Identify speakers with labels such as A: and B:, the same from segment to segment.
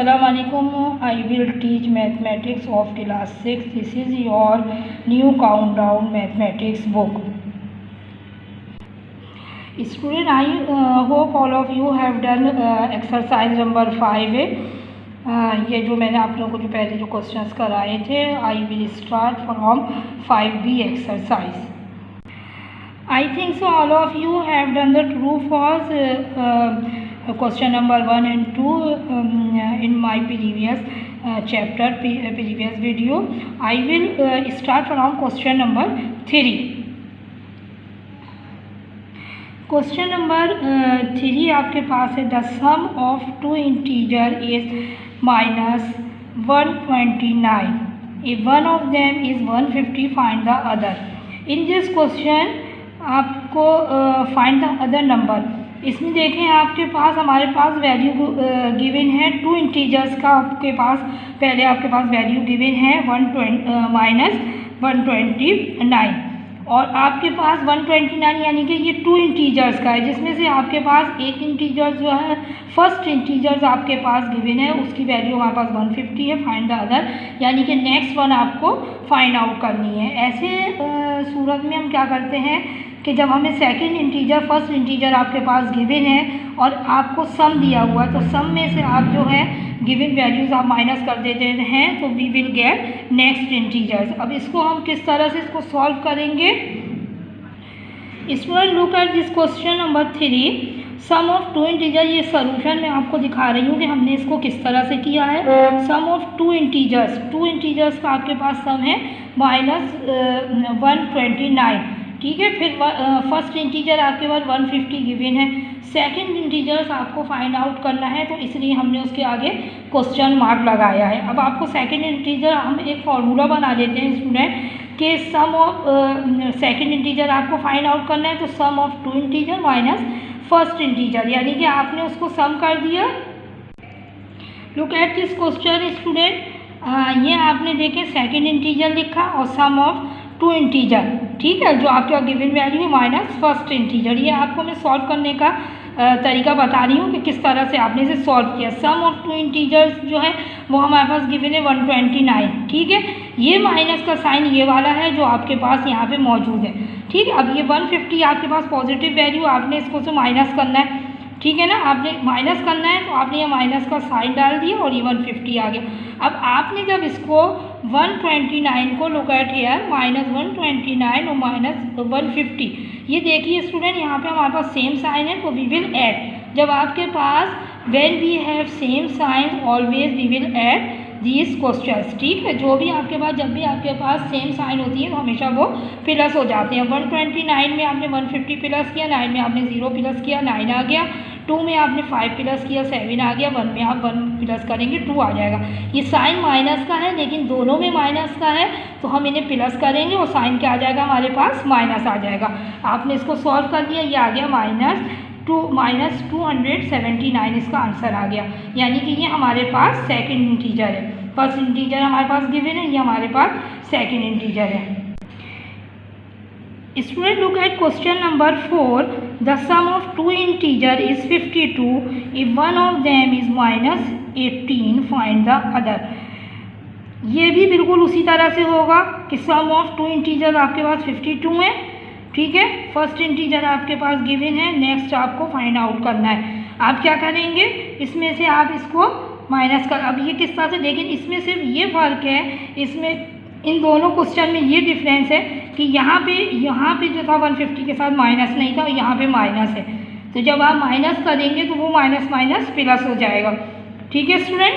A: Assalamualaikum. I will teach mathematics of class 6. This is your new countdown mathematics book. Student, I hope all of you have done exercise number 5. ये जो मैंने आप लोगों को जो पहले जो क्वेश्चंस कराए थे, I will start from 5B exercise. I think so all of you have done the true false question number 1 and 2 in my previous chapter, previous video. I will start from question number 3. Question number 3 आपके पास है, the sum of two integer is -129. If one of them is 150, find the other. In this question आपको find the other number. इसमें देखें आपके पास हमारे पास वैल्यू गिवन है टू इंटीजर्स का. आपके पास पहले आपके पास वैल्यू गिवन है -129 और आपके पास 129 यानी कि ये टू इंटीजर्स का है, जिसमें से आपके पास एक इंटीजर जो है फर्स्ट इंटीजर्स आपके पास गिवन है, उसकी वैल्यू हमारे पास 150 है. फाइंड द अदर यानी कि नेक्स्ट वन आपको फाइंड आउट करनी है. ऐसे सूरत में हम क्या करते हैं कि जब हमें सेकंड इंटीजर फर्स्ट इंटीजर आपके पास गिवन है और आपको सम दिया हुआ है, तो सम में से आप जो है गिवन वैल्यूज़ आप माइनस कर देते हैं, तो we will get next integers. अब इसको हम किस तरह से इसको सॉल्व करेंगे. Student, look at this question number 3. Sum of two integer, ये सोल्यूशन मैं आपको दिखा रही हूँ कि हमने इसको किस तरह से किया है. सम ऑफ टू इंटीजर्स का आपके पास सम है -129. ठीक है. फिर फर्स्ट इंटीजर आपके पास 150 गिवन है. सेकंड इंटीजर्स आपको फाइंड आउट करना है, तो इसलिए हमने उसके आगे क्वेश्चन मार्क लगाया है. अब आपको सेकंड इंटीजर हम एक फार्मूला बना लेते हैं स्टूडेंट कि सम ऑफ सेकंड इंटीजर आपको फाइंड आउट करना है, तो sum of two integer minus first integer, यानी कि आपने उसको सम कर दिया. Look at this question student. ये आपने देखे सेकंड इंटीजर लिखा और सम ऑफ टू इंटीजर, ठीक है, जो आपका गिवन वैल्यू है माइनस फर्स्ट इंटीजर. ये आपको मैं सॉल्व करने का तरीका बता रही हूँ कि किस तरह से आपने इसे सॉल्व किया. सम ऑफ टू इंटीजर्स जो है वो हमारे पास गिवन है 129. ठीक है. ये माइनस का साइन ये वाला है जो आपके पास यहाँ पे मौजूद है. ठीक है. अब ये 150 आपके पास पॉजिटिव वैल्यू, आपने इसको से माइनस करना है. ठीक है ना, आपने माइनस करना है तो आपने ये माइनस का साइन डाल दिया और ये 150 आ गया. अब आपने जब इसको 129 को लुक एट हियर -129 और -150, ये देखिए स्टूडेंट यहाँ पे हमारे पास सेम साइन है, तो वी विल ऐड. जब आपके पास when we have same sign always we will add these questions. ठीक है. जो भी आपके पास जब भी आपके पास सेम साइन होती है तो हमेशा वो प्लस हो जाते हैं. 129 में आपने 150 प्लस किया, 9 में आपने 0 प्लस किया, 9 आ गया. 2 में आपने 5 प्लस किया, 7 आ गया. 1 में आप 1 प्लस करेंगे 2 आ जाएगा. ये साइन माइनस का है, लेकिन दोनों में माइनस का है, तो हम इन्हें प्लस करेंगे और साइन क्या आ जाएगा हमारे पास माइनस आ जाएगा. आपने इसको सॉल्व कर दिया, ये आ गया -279 इसका आंसर आ गया. यानी कि ये हमारे पास सेकंड इंटीजर है. फर्स्ट इंटीजर हमारे पास गिवन है, ये हमारे पास सेकंड इंटीजर है. Student, look at question number 4. The sum of two integer is 52. If one of them is -18, find the other. ये भी बिल्कुल उसी तरह से होगा कि सम ऑफ टू इंटीजर आपके पास 52 है. ठीक है. फर्स्ट इंटीजर आपके पास गिवन है, नेक्स्ट आपको फाइंड आउट करना है. आप क्या करेंगे, इसमें से आप इसको माइनस कर. अब ये किस तरह से, लेकिन इसमें सिर्फ ये फ़र्क है, इसमें इन दोनों क्वेश्चन में ये डिफरेंस है कि यहाँ पे जो था 150 के साथ माइनस नहीं था और यहाँ पे माइनस है. तो जब आप माइनस करेंगे तो वो माइनस माइनस प्लस हो जाएगा. ठीक है student.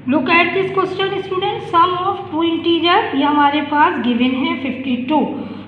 A: Look at this question student. Sum of two integer, ये हमारे पास गिवन है 52.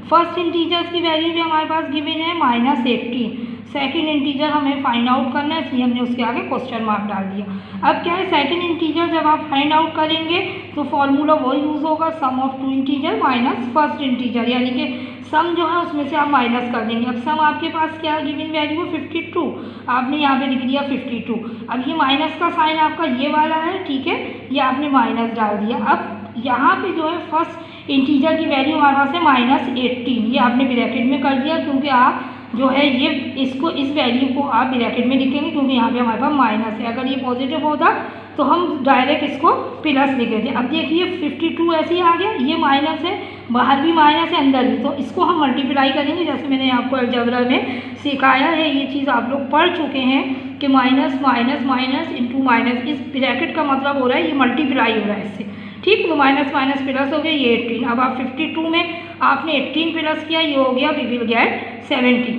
A: फर्स्ट इंटीजर्स की वैल्यू जो हमारे पास गिवन है -18. सेकंड इंटीजर हमें फाइंड आउट करना है, इसलिए हमने उसके आगे क्वेश्चन मार्क डाल दिया. अब क्या है, सेकंड इंटीजर जब आप फाइंड आउट करेंगे तो फॉर्मूला वही यूज़ होगा, sum of two integer minus first integer, यानी कि सम जो है उसमें से आप माइनस कर देंगे. अब सम आपके पास क्या गिवन वैल्यू है 52, आपने यहाँ पे लिख दिया 52. अब ये माइनस का साइन आपका ये वाला है. ठीक है. ये आपने माइनस डाल दिया. अब यहाँ पे जो है फर्स्ट इंटीजर की वैल्यू हमारे पास है -18. ये आपने ब्रैकेट में कर दिया क्योंकि आप जो है ये इसको इस वैल्यू को आप ब्रैकेट में लिखेंगे क्योंकि यहाँ पे हमारे पास माइनस है। अगर ये पॉजिटिव होता तो हम डायरेक्ट इसको प्लस लिख देते। अब देखिए 52 ऐसे ही आ गया, ये माइनस है, बाहर भी माइनस है अंदर भी, तो इसको हम मल्टीप्लाई करेंगे जैसे मैंने आपको अलजेब्रा में सिखाया है। ये चीज़ आप लोग पढ़ चुके हैं कि minus minus minus into minus, इस ब्रैकेट का मतलब हो रहा है ये मल्टीप्लाई हो रहा है इससे, ठीक। तो माइनस माइनस प्लस हो गया ये 18। अब आप 52 में आपने 18 प्लस किया, ये हो गया we will get 70।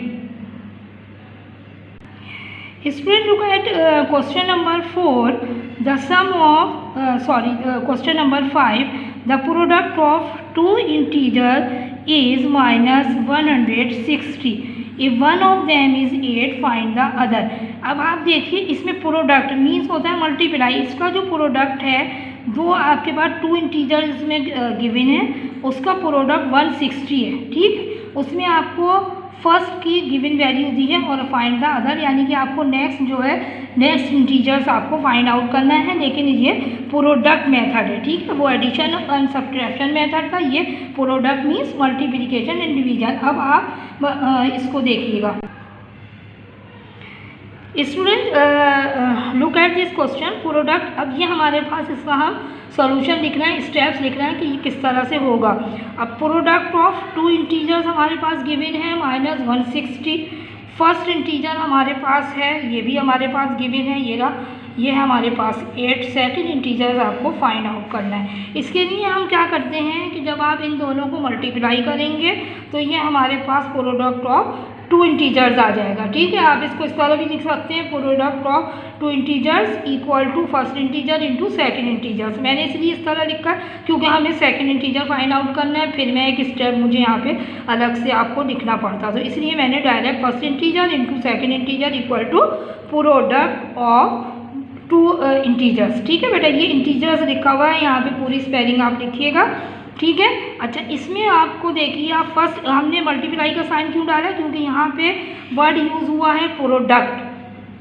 A: Student, look at question number 4. The sum of question number 5. The product of two integers is minus 160. If one of them is 8, find the other. अब आप देखिए इसमें प्रोडक्ट मीन्स होता है मल्टीप्लाई। इसका जो product है, दो आपके पास टू इंटीजर इसमें गिवन है, उसका प्रोडक्ट 160 है, ठीक। उसमें आपको फर्स्ट की गिवन वैल्यू दी है और फाइंड द अदर, यानी कि आपको नेक्स्ट जो है नेक्स्ट इंटीजर्स आपको फाइंड आउट करना है, लेकिन ये प्रोडक्ट मेथड है, ठीक है। वो एडिशन एंड सब्ट्रैक्शन मेथड था, ये product means multiplication and division. अब आप इसको देखिएगा student, look at this question product. अब ये हमारे पास इसका हम सॉल्यूशन लिखना है, स्टेप्स लिखना है कि ये किस तरह से होगा। अब प्रोडक्ट ऑफ टू इंटीजर्स हमारे पास गिवन है माइनस 160। फर्स्ट इंटीजर हमारे पास है, ये भी हमारे पास गिवन है, ये रहा, ये है हमारे पास 8। सेकंड इंटीजर आपको फाइंड आउट करना है। इसके लिए हम क्या करते हैं कि जब आप इन दोनों को मल्टीप्लाई करेंगे तो ये हमारे पास प्रोडक्ट ऑफ टू इंटीजर्स आ जाएगा, ठीक है। आप इसको इस तरह भी लिख सकते हैं, product of two integers equal to first integer into second integers. मैंने इसलिए इस तरह लिखा क्योंकि हमें सेकेंड इंटीजर फाइंड आउट करना है, फिर मैं एक स्टेप मुझे यहाँ पे अलग से आपको लिखना पड़ता, तो इसलिए मैंने direct first integer into second integer equal to product of two integers, ठीक है बेटा। ये इंटीजर्स लिखा हुआ है, यहाँ पे पूरी स्पेलिंग आप लिखिएगा, ठीक है। अच्छा, इसमें आपको देखिए आप फर्स्ट हमने मल्टीप्लाई का साइन क्यों डाला, क्योंकि यहाँ पे वर्ड यूज़ हुआ है प्रोडक्ट,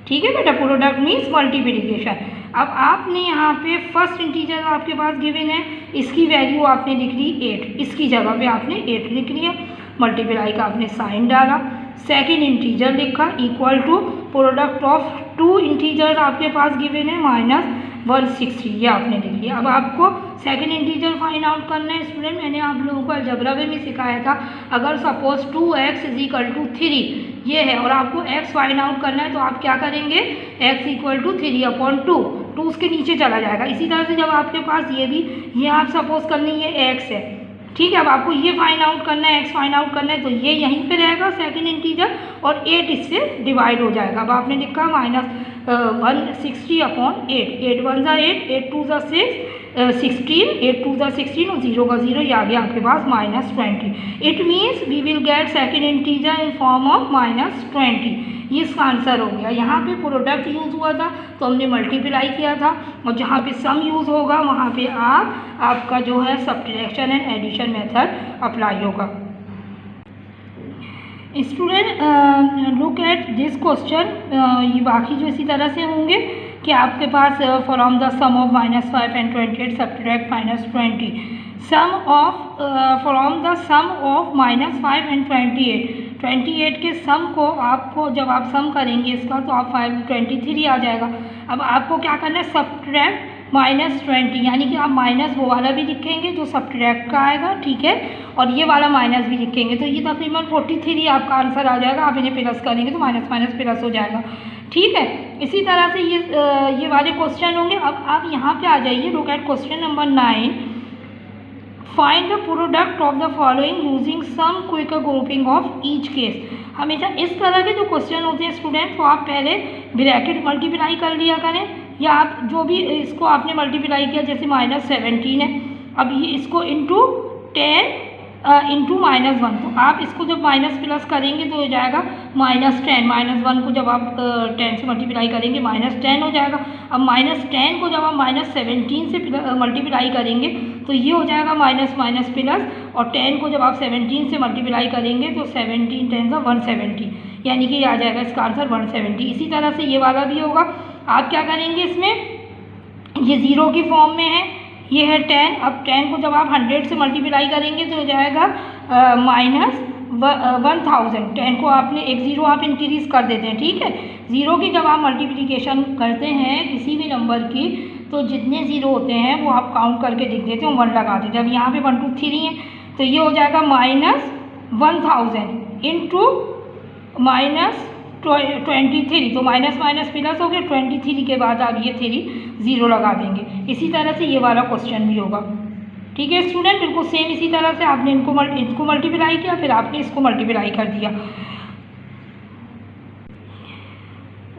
A: ठीक है बेटा। Product means multiplication. अब आपने यहाँ पे फर्स्ट इंटीजर आपके पास गिवन है, इसकी वैल्यू आपने लिख ली 8, इसकी जगह पे आपने 8 लिख लिया, मल्टीप्लाई का आपने साइन डाला, सेकेंड इंटीजर लिखा equal to product of two integer आपके पास गिवन है माइनस 160, ये आपने लिख लिया। अब आपको सेकेंड इंटीजर फाइंड आउट करना है स्टूडेंट। मैंने आप लोगों को अलजेब्रा में भी सिखाया था, अगर सपोज 2x = 3 ये है और आपको x फाइंड आउट करना है तो आप क्या करेंगे, x = 3/2, 2 उसके नीचे चला जाएगा। इसी तरह से जब आपके पास ये आप सपोज कर लीजिए x है, ठीक है। अब आपको ये फाइंड आउट करना है, x फाइंड आउट करना है, तो ये यहीं पे रहेगा सेकंड इंटीजर और 8 इससे डिवाइड हो जाएगा। अब आपने लिखा माइनस 160/8, 8 1 ज़ा 8, 8 2 ज़ा 16, 8 2 ज़ा 16 और 0 का 0, ये आ गया आपके पास -20। It means we will get second integer in form of -20। ये इसका आंसर हो गया। यहाँ पे प्रोडक्ट यूज़ हुआ था तो हमने मल्टीप्लाई किया था, और जहाँ पे सम यूज़ होगा वहाँ पे आपका जो है subtraction and addition method apply होगा। Student, look at this question. ये बाकी जो इसी तरह से होंगे कि आपके पास from the sum of -5 and 28 subtract -20, sum of from the sum of -5 and 28 के सम को आपको जब आप सम करेंगे इसका तो आप 523 आ जाएगा। अब आपको क्या करना है, सब्ट्रैक्ट -20, यानी कि आप माइनस वो वाला भी लिखेंगे जो सब्ट्रैक्ट का आएगा, ठीक है, और ये वाला माइनस भी लिखेंगे, तो ये तकरीबन 43 आपका आंसर आ जाएगा। आप इन्हें प्लस करेंगे तो माइनस माइनस प्लस हो जाएगा, ठीक है। इसी तरह से ये वाले क्वेश्चन होंगे। अब आप यहाँ पे आ जाइए, look at question number 9। Find the product of the following using some quick grouping of each case. हमेशा इस तरह के जो क्वेश्चन होते हैं स्टूडेंट, तो आप पहले ब्रैकेट मल्टीप्लाई कर लिया करें, या आप जो भी इसको आपने मल्टीप्लाई किया, जैसे -17 है, अब ये इसको इंटू 10 इंटू -1, तो आप इसको जब माइनस प्लस करेंगे तो हो जाएगा -10, -1 को जब आप 10 से मल्टीप्लाई करेंगे -10 हो जाएगा। अब -10 को जब आप -17 से मल्टीप्लाई करेंगे तो ये हो जाएगा माइनस माइनस प्लस, और 10 को जब आप 17 से मल्टीप्लाई करेंगे तो 17 10 = 170, यानी कि आ जाएगा इसका आंसर 170। इसी तरह से ये वाला भी होगा। आप क्या करेंगे, इसमें ये 0 की फॉर्म में है, ये है 10। अब 10 को जब आप 100 से मल्टीप्लाई करेंगे तो हो जाएगा 1000, 10 को आपने एक ज़ीरो आप इंक्रीज़ कर देते हैं, ठीक है। ज़ीरो की जब आप मल्टीप्लिकेशन करते हैं किसी भी नंबर की, तो जितने ज़ीरो होते हैं वो आप काउंट करके लिख देते हैं, 1 लगा देते हैं। अब यहाँ पे 1 2 3 है, तो ये हो जाएगा -1000 इंटू -23, तो माइनस माइनस प्लस हो गया। 23 के बाद आप ये 3 ज़ीरो लगा देंगे। इसी तरह से ये वाला क्वेश्चन भी होगा, ठीक है स्टूडेंट। बिल्कुल सेम इसी तरह से आपने इनको मल्टीप्लाई किया, फिर आपने इसको मल्टीप्लाई कर दिया।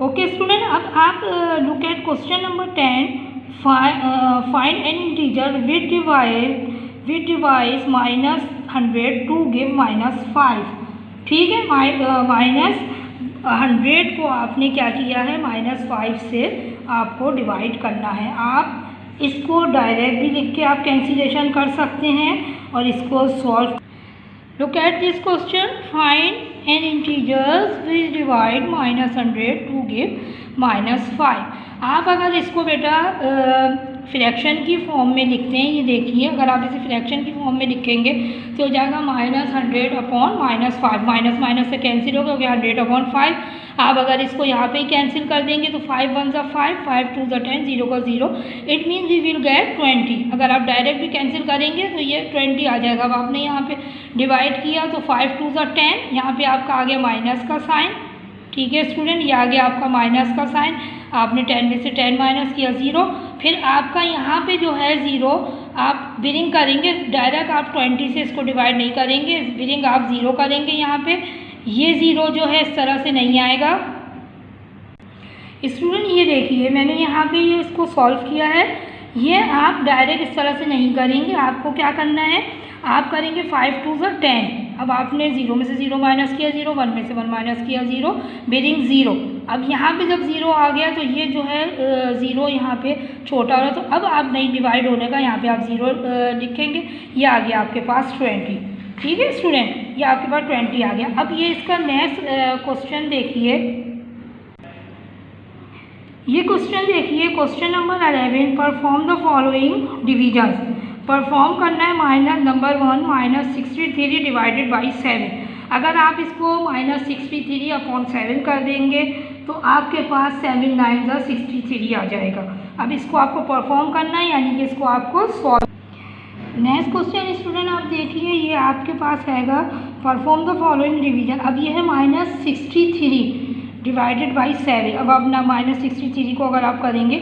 A: ओके स्टूडेंट, अब आप look at question number 10। Find an integer which divides -100 to give -5, ठीक है। -100 को आपने क्या किया है, -5 से आपको डिवाइड करना है। आप इसको डायरेक्ट भी लिख के आप कैंसिलेशन कर सकते हैं और इसको solve. Look at this question, find an integers which divide -100 to give -5। आप अगर इसको बेटा फ्रैक्शन की फॉर्म में लिखते हैं, ये देखिए, अगर आप इसे फ्रैक्शन की फॉर्म में लिखेंगे तो हो जाएगा -100 अपॉन -5, माइनस माइनस से कैंसिल हो गया 100/5। आप अगर इसको यहाँ पे ही कैंसिल कर देंगे तो 5 1 ज़ा 5, 5 2 ज़ा 10, 0 का 0, it means we will get 20। अगर आप डायरेक्ट भी कैंसिल करेंगे तो ये 20 आ जाएगा। अब आपने यहाँ पे डिवाइड किया तो 5 2 ज़ा 10, यहाँ पे आपका आ गया माइनस का साइन, ठीक है स्टूडेंट। ये आ गया आपका माइनस का साइन, आपने 10 में से 10 माइनस किया 0। फिर आपका यहाँ पे जो है 0 आप बिरिंग करेंगे, डायरेक्ट आप 20 से इसको डिवाइड नहीं करेंगे, बिरिंग आप 0 करेंगे। यहाँ पे ये 0 जो है इस तरह से नहीं आएगा। स्टूडेंट ये देखिए, मैंने यहाँ पे ये इसको सॉल्व किया है। ये आप डायरेक्ट इस तरह से नहीं करेंगे, आपको क्या करना है, आप करेंगे 5 2 ज़ा 10। अब आपने 0 में से 0 माइनस किया 0, 1 में से 1 माइनस किया 0, बिरिंग 0। अब यहाँ पे जब 0 आ गया तो ये जो है 0 यहाँ पे छोटा हो रहा, तो अब आप नहीं डिवाइड होने का, यहाँ पे आप 0 लिखेंगे। ये आ गया आपके पास 20, ठीक है स्टूडेंट, ये आपके पास 20 आ गया। अब ये इसका नेक्स्ट क्वेश्चन देखिए, ये क्वेश्चन देखिए, question number 11। Perform the following divisions. Perform करना है नंबर 1 -63 डिवाइडेड बाई 7। अगर आप इसको -63 अपॉन 7 कर देंगे तो आपके पास 7 9 ज़ा 63 आ जाएगा। अब इसको आपको परफॉर्म करना है, यानी कि इसको आपको सॉल्व। नेक्स्ट क्वेश्चन स्टूडेंट आप देखिए, ये आपके पास हैगा परफॉर्म द फॉलोइंग डिवीजन। अब ये है -63 डिवाइडेड बाई 7। अब आप ना -63 को अगर आप करेंगे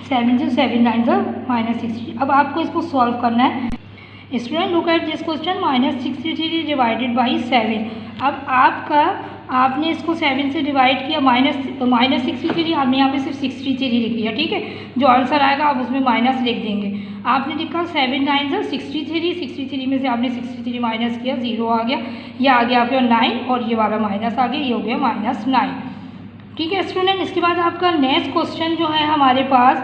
A: 7 से 7 9 ज़ा -63। अब आपको इसको सॉल्व करना है। Student look at this question, -63 divided by 7। अब आपने इसको 7 से डिवाइड किया, -63, आपने यहाँ पे सिर्फ 63 लिख लिया, ठीक है। जो आंसर आएगा आप उसमें माइनस लिख देंगे। आपने लिखा 7 9 ज़ा 63 में से आपने 63 माइनस किया, 0 आ गया। ये आ गया आपका 9 और ये वाला माइनस आ गया, ये हो गया -9, ठीक है स्टूडेंट। इसके बाद आपका नेक्स्ट क्वेश्चन जो है हमारे पास,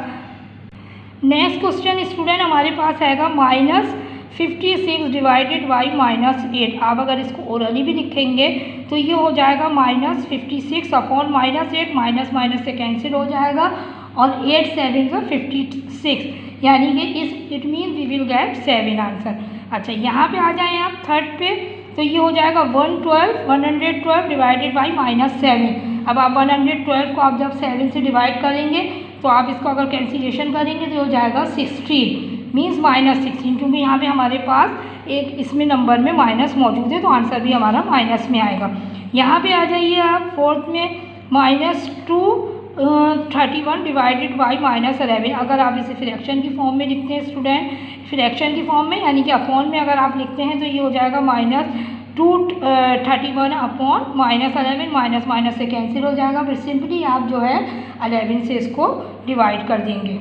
A: नेक्स्ट क्वेश्चन स्टूडेंट हमारे पास आएगा -56 डिवाइडेड बाई -8। आप अगर इसको ओरली भी लिखेंगे तो ये हो जाएगा -56 अपॉन -8, माइनस माइनस से कैंसिल हो जाएगा और 8 7 ज़ा 56, यानी कि it means we will get 7 answer. अच्छा यहाँ पे आ जाएँ आप थर्ड पे, तो ये हो जाएगा 112 डिवाइडेड बाई -7। अब आप 112 को आप जब 7 से डिवाइड करेंगे तो आप इसको अगर कैंसिलेशन करेंगे तो हो जाएगा 16, मीन्स -16, क्योंकि यहाँ पे हमारे पास एक इसमें नंबर में माइनस मौजूद है, तो आंसर भी हमारा माइनस में आएगा। यहाँ पे आ जाइए आप फोर्थ में, -231 डिवाइडेड बाई -11। अगर आप इसे फ्रैक्शन की फॉर्म में लिखते हैं स्टूडेंट, फ्रैक्शन की फॉर्म में यानी कि अपॉन में अगर आप लिखते हैं तो ये हो जाएगा -231 अपॉन -11, माइनस माइनस से कैंसिल हो जाएगा। फिर सिंपली आप जो है 11 से इसको डिवाइड कर देंगे।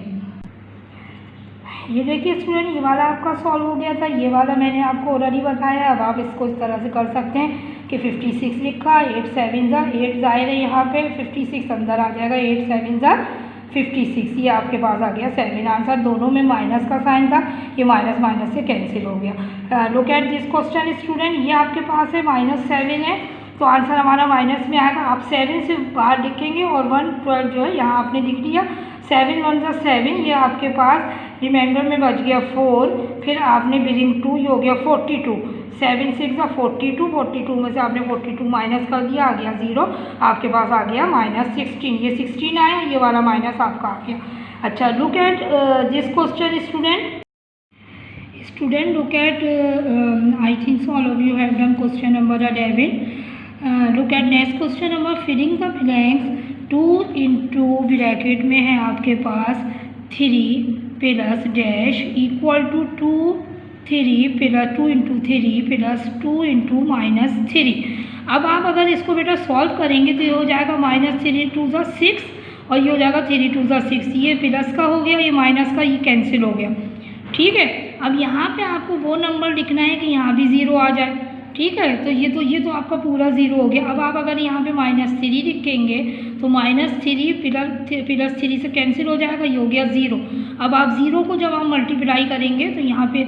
A: ये देखिए स्टूडेंट, ये वाला आपका सॉल्व हो गया था, ये वाला मैंने आपको ऑलरेडी बताया। अब आप इसको इस तरह से कर सकते हैं कि 56 लिखा, 8 7 ज़ा 8 जाहिर है यहाँ पे 56 अंदर आ जाएगा, 8 7 ज़ा 56, ये आपके पास आ गया 7 आंसर। दोनों में माइनस का साइन था, ये माइनस माइनस से कैंसिल हो गया। Look at this question student, ये आपके पास है -7 है, तो आंसर हमारा माइनस में आएगा। आप 7 से बाहर लिखेंगे और 112 जो है यहाँ आपने लिख दिया। 7 1 ज़ा 7, ये आपके पास रिमाइंडर में बच गया 4, फिर आपने बिलिंग 2, ये हो गया 42, 7 6 42, 42 में से आपने 42 माइनस कर दिया, आ गया 0, आपके पास आ गया -16, ये 16 आया, ये वाला माइनस आपका आ गया। अच्छा, look at this question student, look at I think so all of you have done question number 11. Look at next question number, filling the blanks 2 into bracket में है आपके पास 3 plus dash equal to 2 3 plus 2 into 3 plus 2 into -3। अब आप अगर इसको बेटा solve करेंगे तो ये हो जाएगा -3 2 ज़ा 6 और ये हो जाएगा 3 2 ज़ा 6, ये प्लस का हो गया, ये माइनस का, ये कैंसिल हो गया। ठीक है, अब यहाँ पे आपको वो नंबर लिखना है कि यहाँ भी 0 आ जाए। ठीक है, तो ये तो आपका पूरा 0 हो गया। अब आप अगर यहाँ पे -3 लिखेंगे तो -3 प्लस 3 से कैंसिल हो जाएगा, ये हो गया 0। अब आप 0 को जब आप मल्टीप्लाई करेंगे तो यहाँ पे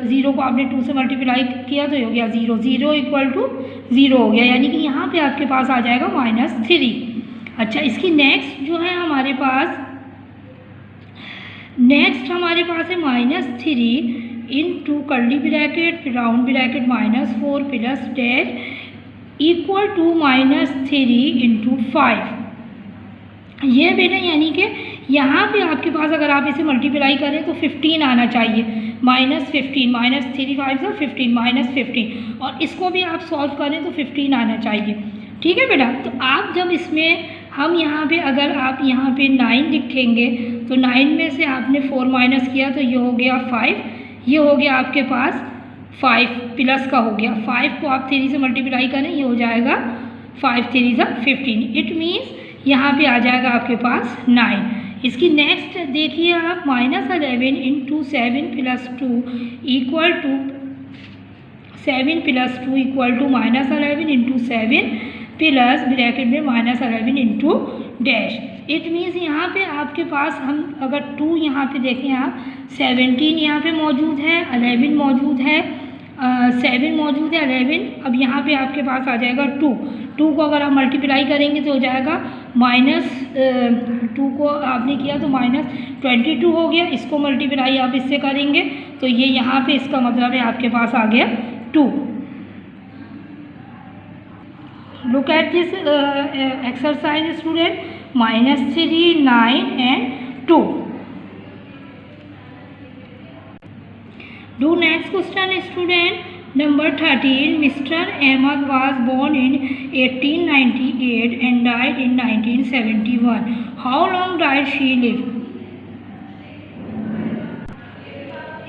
A: 0 को आपने 2 से मल्टीप्लाई किया तो ये हो गया 0, 0 इक्वल टू 0 हो गया, यानी कि यहाँ पे आपके पास आ जाएगा -3। अच्छा, इसकी नेक्स्ट जो है हमारे पास है -3 into curly bracket round bracket -4 plus dash equal to -3 into 5। ये बेटा यानी कि यहाँ पे आपके पास अगर आप इसे मल्टीप्लाई करें तो 15 आना चाहिए, -15 -3 5 15 -15, और इसको भी आप सॉल्व करें तो 15 आना चाहिए। ठीक है बेटा, तो आप जब इसमें हम यहाँ पे अगर आप यहाँ पे 9 लिखेंगे तो 9 में से आपने 4 माइनस किया तो ये हो गया 5, ये हो गया आपके पास 5 प्लस का हो गया, 5 को आप 3 से मल्टीप्लाई करें, ये हो जाएगा 5 3 ज़ा 15, इट मीन्स यहाँ पे आ जाएगा आपके पास 9। इसकी नेक्स्ट देखिए आप -11 into 7 plus 2 equal to 7 plus 2 equal to -11 into 7 plus bracket में -11 इंटू डैश। इट मीन्स यहाँ पे आपके पास हम अगर 2 यहाँ पे देखें आप 17 यहाँ पे मौजूद है, 11 मौजूद है, 7 मौजूद है, 11, अब यहाँ पे आपके पास आ जाएगा 2 को अगर आप मल्टीप्लाई करेंगे तो हो जाएगा -2 को आपने किया तो -22 हो गया, इसको मल्टीप्लाई आप इससे करेंगे तो ये यहाँ पे इसका मतलब है आपके पास आ गया 2। Look at this exercise student, -3 9 and 2. Do next question student, number 13. Mr. Ahmad was born in 1898 and died in 1971. How long did she live?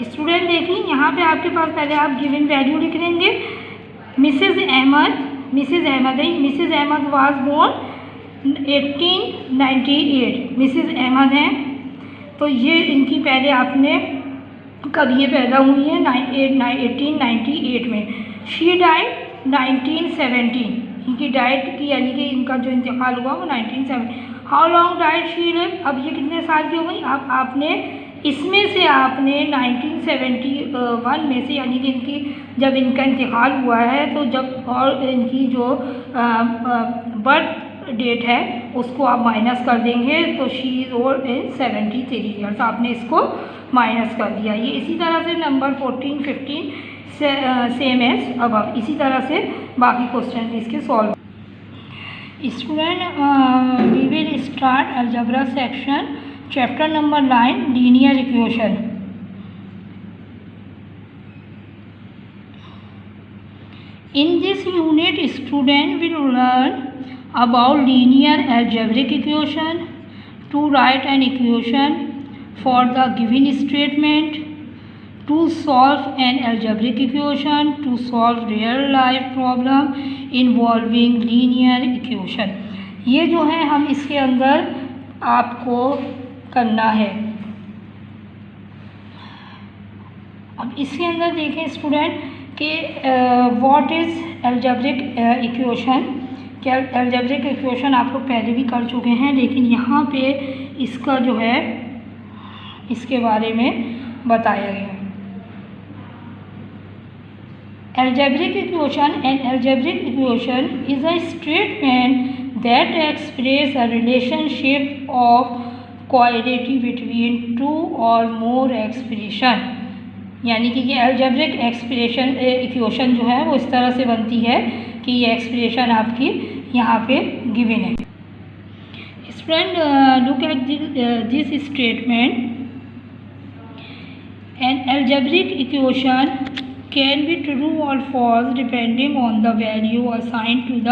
A: Student देखिए यहाँ पे आपके पास पहले आप गिवन वैल्यू लिख लेंगे। Mrs Ahmed was born 1898, Mrs Ahmed हैं तो ये इनकी पहले आपने कब ये पैदा हुई है 1898 में। शी डाइड 1917, इनकी डाइट की यानी कि इनका जो इंतकाल हुआ वो 1970। How long died she live, अब ये कितने साल की हो गई, आपने इसमें से आपने 1971 में से यानी कि इनकी जब इनका इंतकाल हुआ है तो जब और इनकी जो बर्थ डेट है उसको आप माइनस कर देंगे तो she is old in 73 years, आपने इसको माइनस कर दिया। ये इसी तरह से नंबर 14 15 से सेम एज अब इसी तरह से बाकी क्वेश्चन इसके solve. Student we will start algebra section, chapter number 9, linear equation. In this unit, student will learn about linear algebraic equation, to write an equation for the given statement, to solve an algebraic equation, to solve real life problem involving linear equation। ये जो है हम इसके अंदर आपको करना है। अब इसके अंदर देखें स्टूडेंट कि व्हाट इज़ अलजेब्रिक इक्वेशन। क्या अलजेब्रिक इक्वेशन आप लोग पहले भी कर चुके हैं, लेकिन यहाँ पे इसका जो है इसके बारे में बताया गया है। Algebraic equation, N algebraic equation is a statement that express a relationship of coordinative between two और मोर एक्सप्रेशन, यानी कि ये अलजेब्रिक एक्सप्रेशन इक्वेशन जो है वो इस तरह से बनती है कि ये एक्सप्रेशन आपकी यहाँ पे गिवन है। Student look at this statement, an algebraic equation can be true और false depending on the value assign to the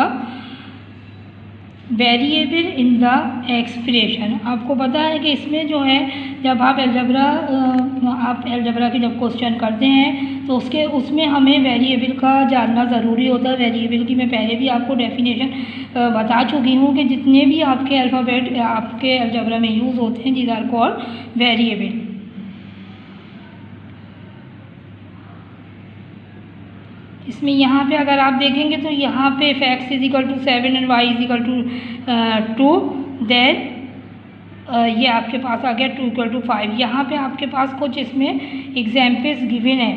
A: variable in the expression. आपको पता है कि इसमें जो है जब आप अलजेब्रा के जब क्वेश्चन करते हैं तो उसमें हमें वेरिएबल का जानना ज़रूरी होता है। वेरिएबल की मैं पहले भी आपको डेफिनेशन बता चुकी हूँ कि जितने भी आपके अल्फ़ाबेट आपके अलजेब्रा में यूज़ होते हैं, दीज आर कॉल्ड वेरिएबल। इसमें यहाँ पे अगर आप देखेंगे तो यहाँ पे x is equal to 7 and y is equal to 2, then ये आपके पास आ गया 2 इक्वल टू 5। यहाँ पे आपके पास कुछ इसमें एग्जाम्पल्स गिवन है।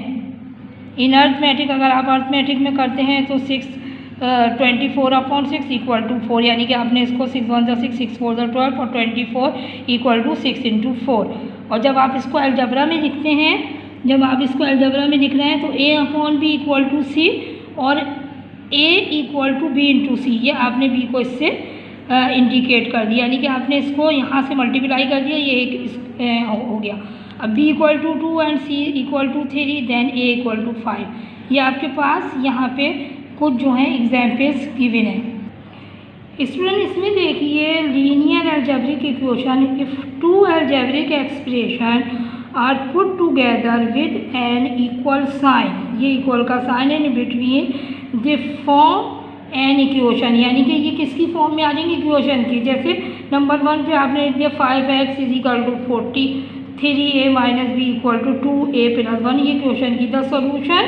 A: इन अर्थमेटिक अगर आप अर्थमेटिक में करते हैं तो 24/6 इक्वल टू 4, यानी कि आपने इसको 6 1 जा 6 6 4 जा 12 और 24 इक्वल टू 6 इंटू 4। और जब आप इसको अलजेब्रा में लिखते हैं, जब आप इसको अलजेब्रा में लिख रहे हैं तो a/b इक्वल टू सी और a equal to b into C, ये आपने b को इससे इंडिकेट कर दिया, यानी कि आपने इसको यहाँ से मल्टीप्लाई कर दिया, ये एक हो गया। अब b equal to 2 and c equal to 3, then a equal to 5। ये आपके पास यहाँ पे कुछ जो है एग्जाम्पल्स गिवन है। स्टूडेंट इसमें देखिए, linear algebraic equation if two algebraic expression are put together with an equal sign, ये इक्वल का साइन है, in between the form an equation, यानी कि ये किसकी फॉर्म में आ जाएंगे, इक्वेशन की। जैसे नंबर 1 पे आपने लिख दिया 5x is equal to 40, 3a minus B equal to 2a plus 1, ये इक्वेशन की। The solution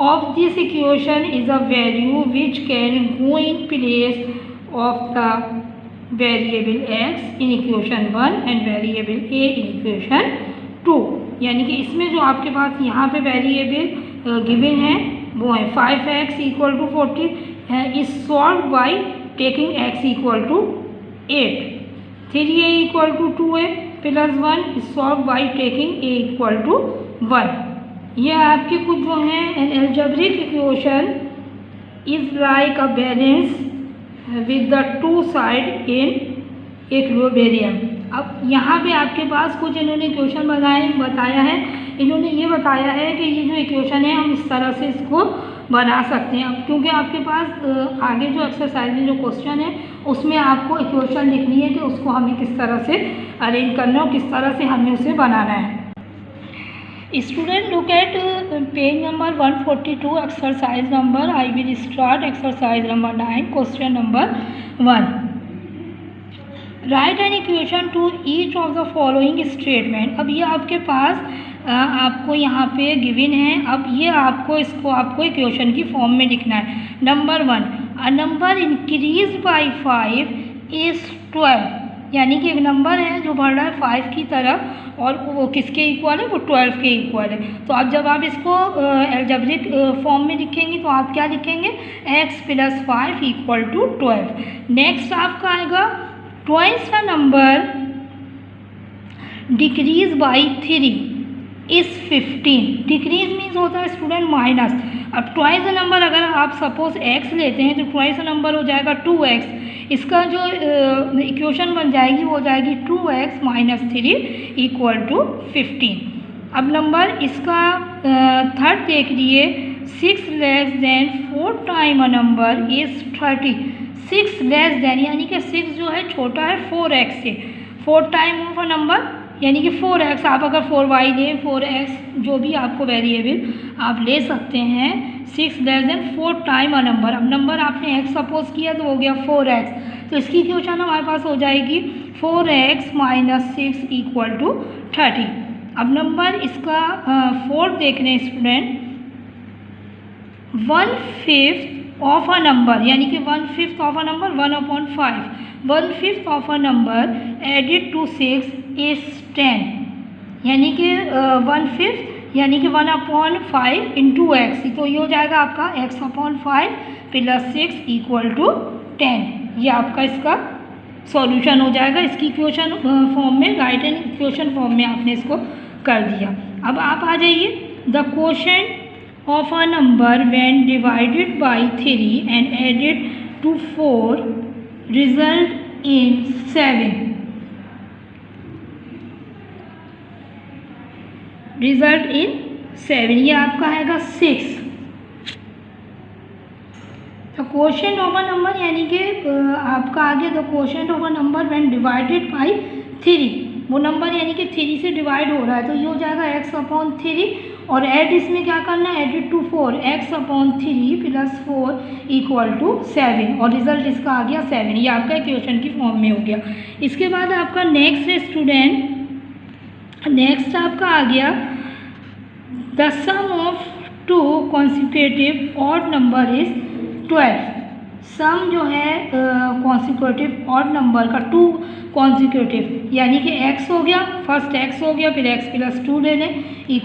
A: of this equation is a value which can go in place of the variable x in equation 1 and variable a in equation 2, यानी कि इसमें जो आपके पास यहाँ पे variable given है वो है 5x equal to 40 is solve by taking x equal to 8, 3a equal to 2a plus 1 is solve by taking a equal to 1। ये आपके कुछ जो हैं an algebraic equation is like a balance with the two side in equilibrium. अब यहाँ पे आपके पास कुछ इन्होंने इक्वेशन बताया है। इन्होंने ये बताया है कि ये जो इक्वेशन है हम इस तरह से इसको बना सकते हैं। अब क्योंकि आपके पास आगे जो एक्सरसाइज में जो क्वेश्चन है उसमें आपको इक्वेशन लिखनी है कि उसको हमें किस तरह से अरेंज करना है और किस तरह से हमें उसे बनाना है। Student look eight page number 142 exercise number, I will start exercise number 9, question number 1। Right an equation two each of the following statement. अब ये आपके पास आपको यहाँ पे गिवन है। अब ये आपको इक्वेशन की फॉर्म में लिखना है। Number 1, a number increase by 5 is 12, यानी कि एक नंबर है जो बढ़ रहा है 5 की तरफ और वो किसके इक्वल है, वो 12 के इक्वल है। तो अब जब आप इसको अलजेब्रिक फॉर्म में लिखेंगे तो आप क्या लिखेंगे, x plus 5 equal to 12। Next आपका आएगा twice a number decrease by 3 is 15। Decrease means होता है स्टूडेंट माइनस। अब ट्वाइस अ नंबर अगर आप सपोज x लेते हैं तो ट्वाइस अ नंबर हो जाएगा 2x। इसका जो इक्वेशन बन जाएगी वो हो जाएगी 2x माइनस 3 इक्वल टू 15। अब नंबर इसका थर्ड देख लिए, 6 less than 4 time a number is 30। 6 less than यानी कि 6 जो है छोटा है 4x से, 4 टाइम ऑफ अ नंबर यानी कि 4x। आप अगर 4y लें, 4x जो भी आपको वेरिएबल आप ले सकते हैं। 6 less than 4 time a number. अब नंबर आपने x सपोज किया तो हो गया 4x, तो इसकी इक्वेशन हमारे पास हो जाएगी 4x माइनस 6 इक्वल टू 30। अब नंबर इसका 4 देख रहे हैं स्टूडेंट, 1/5 ऑफ अ नंबर यानी कि 1/5 of a number 1/5, 1/5 of a number added to 6 is 10, यानी कि 1/5 यानी कि 1/5 इंटू एक्स, तो ये हो जाएगा आपका x/5 प्लस 6 इक्वल टू 10। ये आपका इसका सॉल्यूशन हो जाएगा। इसकी इक्वेशन फॉर्म में, राइट हैंड इक्वेशन फॉर्म में आपने इसको कर दिया। अब आप आ जाइए, the quotient of a number when divided by 3 and added to 4 result in 7। Result in 7, ये आपका आएगा 6। The quotient of a number यानी कि आपका आगे the quotient of a number when divided by 3, वो नंबर यानी कि 3 से डिवाइड हो रहा है तो ये हो जाएगा x/3 और ऐड इसमें क्या करना है, एडेड टू 4, x/3 + 4 = 7 और रिजल्ट इसका आ गया 7। ये आपका इक्वेशन की फॉर्म में हो गया। इसके बाद आपका नेक्स्ट स्टूडेंट, नेक्स्ट आपका आ गया the sum of 2 consecutive odd number is 12। Sum जो है कॉन्सिक्यूटिव ऑड नंबर का 2 कॉन्सिक्यूटिव यानी कि x हो गया, फर्स्ट x हो गया, फिर x + 2 ले लें =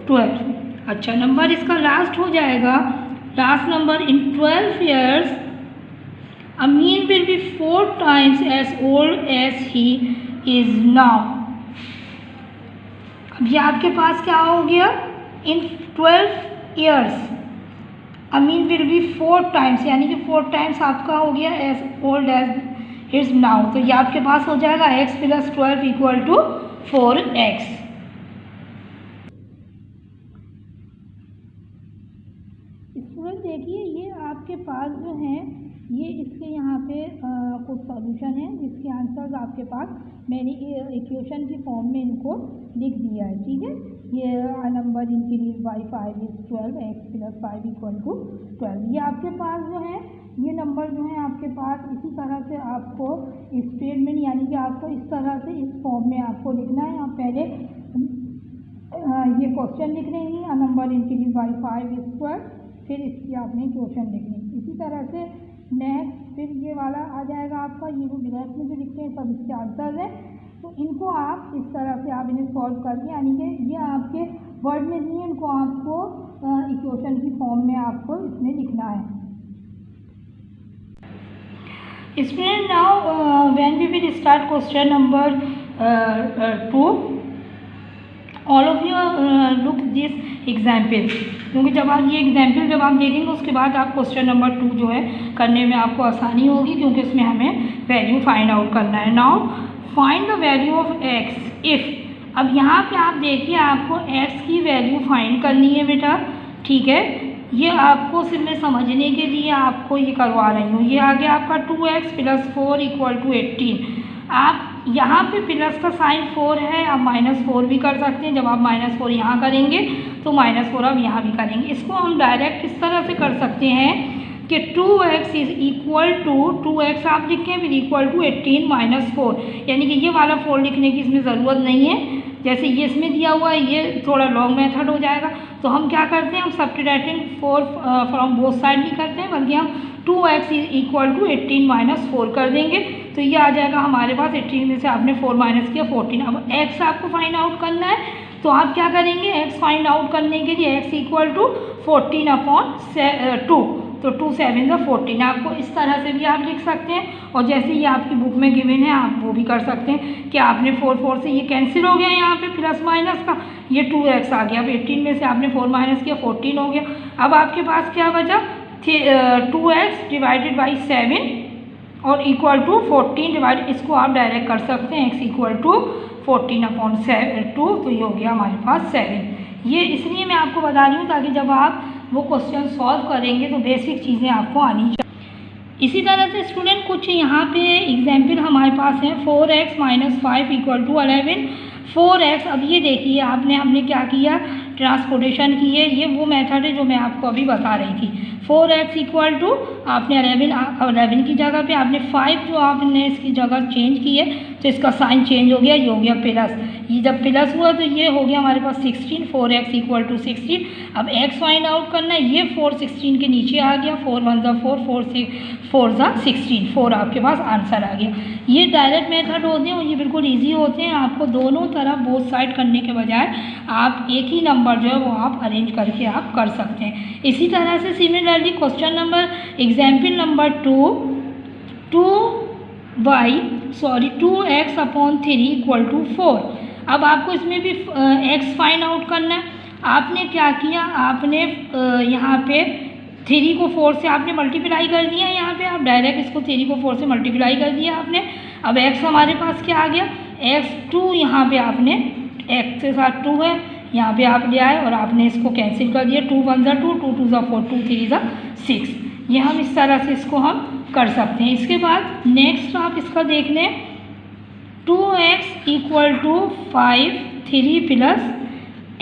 A: 12। अच्छा, नंबर इसका लास्ट हो जाएगा, last number in 12 years a mean will be 4 times as old as he is now। अब ये आपके पास क्या हो गया, इन 12 years a mean will be 4 times यानी कि 4 times आपका हो गया as old as is now। तो ये आपके पास हो जाएगा x + 12 = 4x। स्टूडेंट देखिए, ये आपके पास जो है ये इसके यहाँ पे कुछ सॉल्यूशन है जिसके आंसर्स आपके पास मैंने इक्वेशन की फॉर्म में इनको लिख दिया है। ठीक है, ये number increase by 5 is 12, x + 5 = 12। ये आपके पास जो है ये नंबर जो है आपके पास इसी तरह से आपको स्टेटमेंट यानी कि आपको इस तरह से इस फॉर्म में आपको लिखना है। आप पहले ये क्वेश्चन लिख रहे हैं, नंबर इंक्रीज बाय 5 is 12, फिर इसकी आपने क्वेश्चन लिखनी। इसी तरह से नेक्स्ट फिर ये वाला आ जाएगा आपका, ये जो डिराइव में जो लिखते हैं सब इसके आंसर हैं। तो इनको आप इस तरह से आप इन्हें सॉल्व करके, यानी कि ये आपके वर्ड में नहीं है, इनको आपको इक्वेशन की फॉर्म में आपको इसमें लिखना है। Student, now when we will start question number 2, all of you look this example, क्योंकि जब आप ये एग्जाम्पल जब आप देखेंगे उसके बाद आप क्वेश्चन नंबर 2 जो है करने में आपको आसानी होगी, क्योंकि इसमें हमें वैल्यू फाइंड आउट करना है। Now find the value of x if. अब यहाँ पे आप देखिए, आपको x की वैल्यू फाइंड करनी है बेटा। ठीक है, ये आपको सिर्फ मैं समझने के लिए आपको ये करवा रही हूँ। ये आ गया आपका 2x + 4 = 18। आप यहाँ पे प्लस का साइन 4 है, आप -4 भी कर सकते हैं। जब आप -4 यहाँ करेंगे तो -4 आप यहाँ भी करेंगे। इसको हम डायरेक्ट इस तरह से कर सकते हैं कि 2x = 2x आप लिखें, फिर = 18 - 4, यानी कि ये वाला 4 लिखने की इसमें ज़रूरत नहीं है। जैसे ये इसमें दिया हुआ है, ये थोड़ा लॉन्ग मेथड हो जाएगा, तो हम क्या करते हैं, हम सब्ट्रैक्टिंग 4 फ्रॉम बोथ साइड नहीं करते हैं, बल्कि हम 2x = 18 - 4 कर देंगे। तो ये आ जाएगा हमारे पास 18 में से आपने 4 माइनस किया 14। अब x आपको फाइंड आउट करना है, तो आप क्या करेंगे, x फाइंड आउट करने के लिए x = 14/2, तो 2 × 7 = 14। आपको इस तरह से भी आप लिख सकते हैं, और जैसे ये आपकी बुक में गिवन है आप वो भी कर सकते हैं कि आपने 4 से ये कैंसिल हो गया, यहाँ पे प्लस माइनस का ये 2x आ गया। अब 18 में से आपने 4 माइनस किया 14 हो गया। अब आपके पास क्या बचा, 2x / 7 और =14 डिवाइड, इसको आप डायरेक्ट कर सकते हैं, x = 14/2, तो ये हो गया हमारे पास 7। ये इसलिए मैं आपको बता रही हूँ ताकि जब आप वो क्वेश्चन सॉल्व करेंगे तो बेसिक चीज़ें आपको आनी चाहिए। इसी तरह से स्टूडेंट कुछ यहाँ पे एग्जाम्पल हमारे पास हैं। 4x - 5 = 11। 4x, अब ये देखिए हमने क्या किया, ट्रांसपोर्टेशन की है। ये वो मेथड है जो मैं आपको अभी बता रही थी। 4x = आपने 11 की जगह पे आपने 5 जो आपने इसकी जगह चेंज की है, तो इसका साइन चेंज हो गया, ये हो गया प्लस। ये जब प्लस हुआ तो ये हो गया हमारे पास 16। 4x = 16। अब x फाइंड आउट करना है, ये 4 16 के नीचे आ गया, 4 1 = 4, 4 16, 4 आपके पास आंसर आ गया। ये डायरेक्ट मेथड होते हैं और ये बिल्कुल ईजी होते हैं। आपको दोनों तरफ बोथ साइड करने के बजाय आप एक ही नंबर जो है वो आप अरेंज करके आप कर सकते हैं। इसी तरह से similarly question number example number 2 2x upon 3 equal to 4। अब आपको इसमें भी x फाइंड आउट करना है। आपने क्या किया, आपने यहाँ पे 3 को 4 से आपने मल्टीप्लाई कर दिया। यहाँ पे आप डायरेक्ट इसको 3 को 4 से मल्टीप्लाई कर दिया आपने। अब x हमारे पास क्या आ गया, x2 यहाँ पे आपने x के साथ 2 है, यहाँ पे आप ले आए और आपने इसको कैंसिल कर दिया। 2 1 ज़ा 2, 2 2 ज़ा 4, 2 3 ज़ा 6। ये हम इस तरह से इसको हम कर सकते हैं। इसके बाद नेक्स्ट आप इसका देख लें, 2x equal to 5 3 plus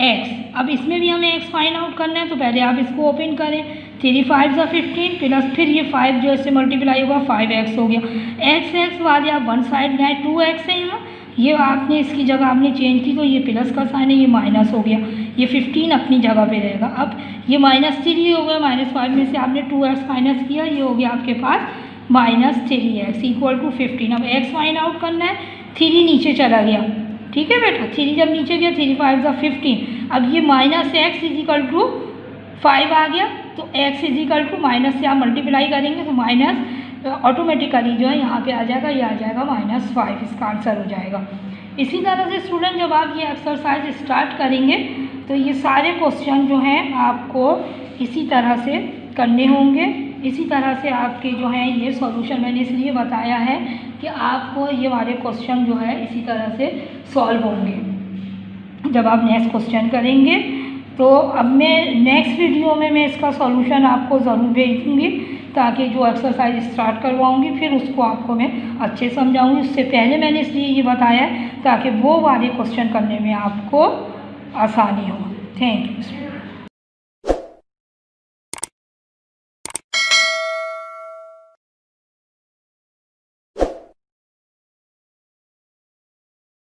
A: x। अब इसमें भी हमें x फाइंड आउट करना है, तो पहले आप इसको ओपन करें। 3 5 ज़ा 15 प्लस फिर ये 5 जो इससे मल्टीप्लाई होगा 5x हो गया। x वाले आप वन साइड लाए, 2x है यहाँ, ये आपने इसकी जगह आपने चेंज की तो ये प्लस का साइन है, ये माइनस हो गया। ये 15 अपनी जगह पे रहेगा। अब ये -3 हो गया, -5 में से आपने 2x माइनस किया, ये हो गया आपके पास -3x इक्वल टू 15। अब x फाइंड आउट करना है, 3 नीचे चला गया, ठीक है बेटा। 3 जब नीचे गया, 3 5 ज़ा 15। अब ये -x इजिकल टू 5 आ गया, तो x इजिकल टू माइनस से आप मल्टीप्लाई करेंगे तो माइनस ऑटोमेटिकली जो है यहाँ पे आ जाएगा, ये आ जाएगा -5, इसका आंसर हो जाएगा। इसी तरह से स्टूडेंट जब आप ये एक्सरसाइज स्टार्ट करेंगे तो ये सारे क्वेश्चन जो हैं आपको इसी तरह से करने होंगे। इसी तरह से आपके जो हैं ये सॉल्यूशन मैंने इसलिए बताया है कि आपको ये वाले क्वेश्चन जो है इसी तरह से सॉल्व होंगे जब आप नेक्स्ट क्वेश्चन करेंगे। तो अब मैं नेक्स्ट वीडियो में मैं इसका सॉल्यूशन आपको ज़रूर भेज दूँगी, ताकि जो एक्सरसाइज स्टार्ट करवाऊँगी फिर उसको आपको मैं अच्छे समझाऊँगी। उससे पहले मैंने इसलिए ये बताया ताकि वो वाले क्वेश्चन करने में आपको आसानी हो। Thank you.